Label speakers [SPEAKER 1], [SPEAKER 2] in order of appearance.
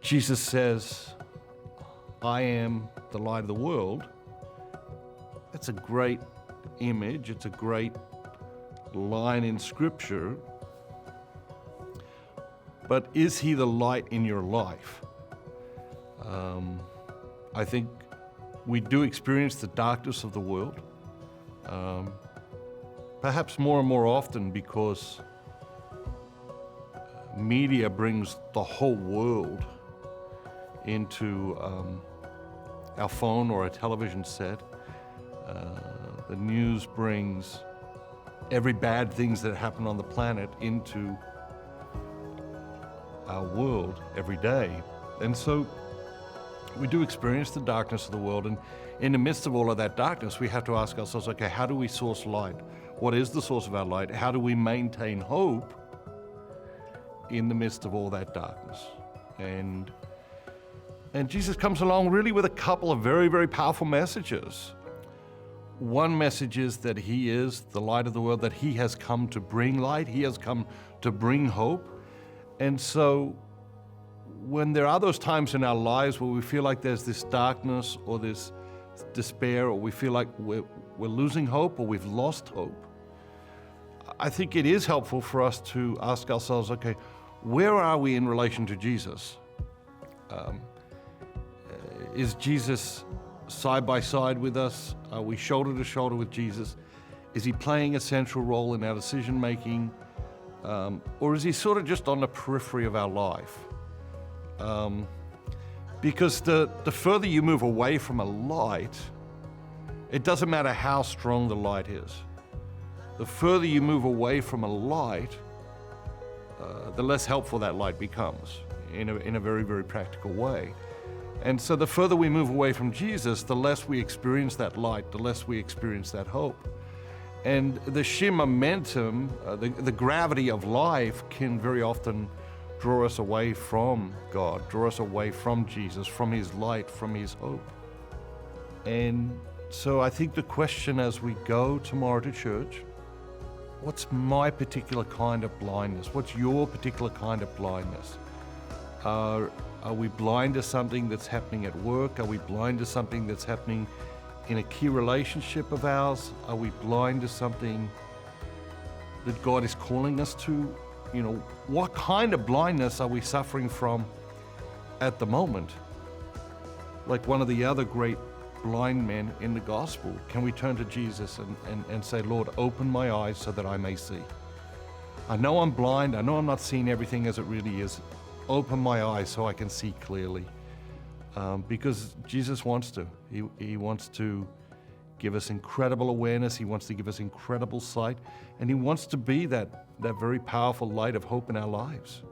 [SPEAKER 1] Jesus says, I am the light of the world. That's a great image. It's a great line in Scripture. But is he the light in your life? I think we do experience the darkness of the world, perhaps more and more often because media brings the whole world into our phone or a television set. The news brings every bad things that happen on the planet into our world every day. And so we do experience the darkness of the world, and in the midst of all of that darkness, we have to ask ourselves, okay, how do we source light? What is the source of our light? How do we maintain hope in the midst of all that darkness? And Jesus comes along really with a couple of very, very powerful messages. One message is that he is the light of the world, that he has come to bring light, he has come to bring hope. And so when there are those times in our lives where we feel like there's this darkness or this despair, or we feel like we're losing hope or we've lost hope, I think it is helpful for us to ask ourselves, okay, where are we in relation to Jesus? Is Jesus side by side with us? Are we shoulder to shoulder with Jesus? Is he playing a central role in our decision making? Or is he sort of just on the periphery of our life? Because the further you move away from a light, it doesn't matter how strong the light is. The further you move away from a light, the less helpful that light becomes in a very, very practical way. And so the further we move away from Jesus, the less we experience that light, the less we experience that hope. And the sheer momentum, the gravity of life can very often draw us away from God, draw us away from Jesus, from his light, from his hope. And so I think the question as we go tomorrow to church, what's my particular kind of blindness? What's your particular kind of blindness? Are we blind to something that's happening at work? Are we blind to something that's happening in a key relationship of ours? Are we blind to something that God is calling us to? You know, what kind of blindness are we suffering from at the moment? Like one of the other great blind men in the gospel, can we turn to Jesus and say, Lord, open my eyes so that I may see? I know I'm blind. I know I'm not seeing everything as it really is. Open my eyes so I can see clearly. Because Jesus wants to. He wants to give us incredible awareness. He wants to give us incredible sight. And he wants to be that very powerful light of hope in our lives.